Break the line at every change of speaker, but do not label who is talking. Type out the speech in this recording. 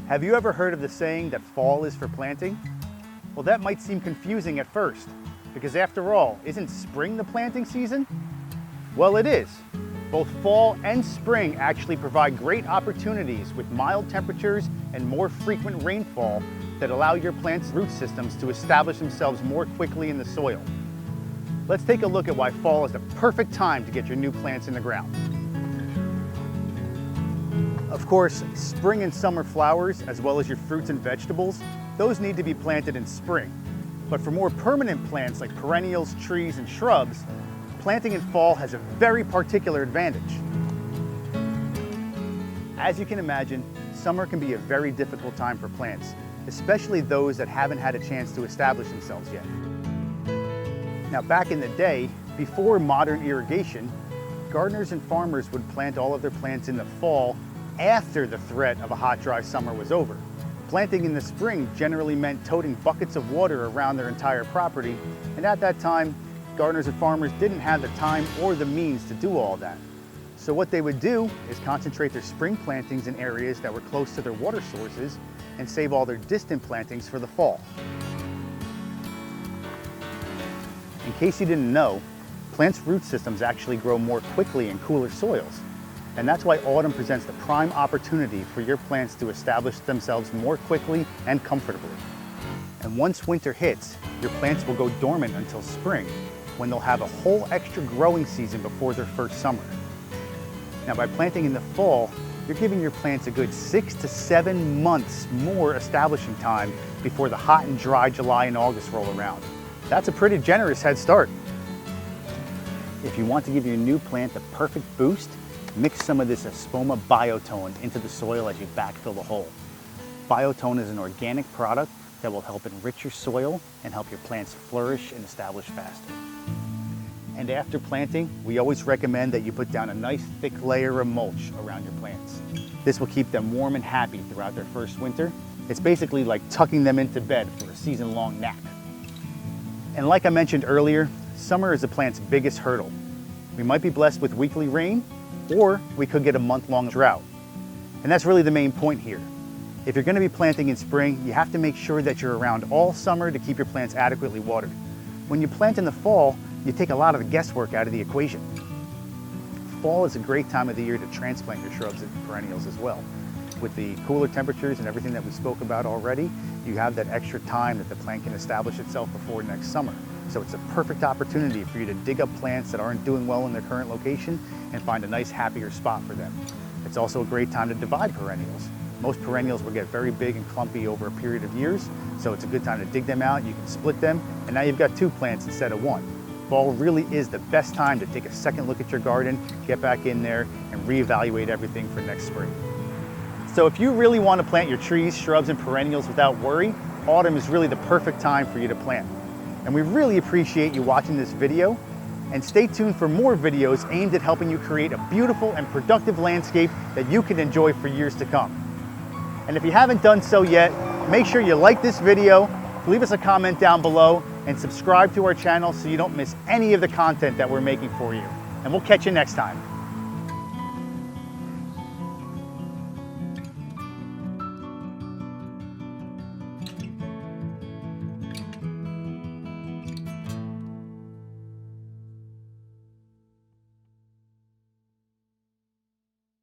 Have you ever heard of the saying that fall is for planting? Well, that might seem confusing at first, because after all, isn't spring the planting season? Well, it is. Both fall and spring actually provide great opportunities with mild temperatures and more frequent rainfall that allow your plant's root systems to establish themselves more quickly in the soil. Let's take a look at why fall is the perfect time to get your new plants in the ground. Of course, spring and summer flowers, as well as your fruits and vegetables, those need to be planted in spring. But for more permanent plants like perennials, trees, and shrubs, planting in fall has a very particular advantage. As you can imagine, summer can be a very difficult time for plants, especially those that haven't had a chance to establish themselves yet. Now, back in the day, before modern irrigation, gardeners and farmers would plant all of their plants in the fall after the threat of a hot, dry summer was over. Planting in the spring generally meant toting buckets of water around their entire property, and at that time, gardeners and farmers didn't have the time or the means to do all that. So what they would do is concentrate their spring plantings in areas that were close to their water sources and save all their distant plantings for the fall. In case you didn't know, plants' root systems actually grow more quickly in cooler soils. And that's why autumn presents the prime opportunity for your plants to establish themselves more quickly and comfortably. And once winter hits, your plants will go dormant until spring, when they'll have a whole extra growing season before their first summer. Now, by planting in the fall, you're giving your plants a good 6 to 7 months more establishing time before the hot and dry July and August roll around. That's a pretty generous head start. If you want to give your new plant the perfect boost, mix some of this Espoma Biotone into the soil as you backfill the hole. Biotone is an organic product that will help enrich your soil and help your plants flourish and establish faster. And after planting, we always recommend that you put down a nice thick layer of mulch around your plants. This will keep them warm and happy throughout their first winter. It's basically like tucking them into bed for a season-long nap. And like I mentioned earlier, summer is a plant's biggest hurdle. We might be blessed with weekly rain, or we could get a month-long drought. And that's really the main point here. If you're going to be planting in spring, you have to make sure that you're around all summer to keep your plants adequately watered. When you plant in the fall, you take a lot of the guesswork out of the equation. Fall is a great time of the year to transplant your shrubs and perennials as well. With the cooler temperatures and everything that we spoke about already, you have that extra time that the plant can establish itself before next summer. So it's a perfect opportunity for you to dig up plants that aren't doing well in their current location and find a nice, happier spot for them. It's also a great time to divide perennials. Most perennials will get very big and clumpy over a period of years, so it's a good time to dig them out. You can split them, and now you've got 2 plants instead of 1. Fall really is the best time to take a second look at your garden, get back in there, and reevaluate everything for next spring. So if you really want to plant your trees, shrubs, and perennials without worry, autumn is really the perfect time for you to plant. And we really appreciate you watching this video, and stay tuned for more videos aimed at helping you create a beautiful and productive landscape that you can enjoy for years to come. And if you haven't done so yet, make sure you like this video, leave us a comment down below, and subscribe to our channel so you don't miss any of the content that we're making for you. And we'll catch you next time.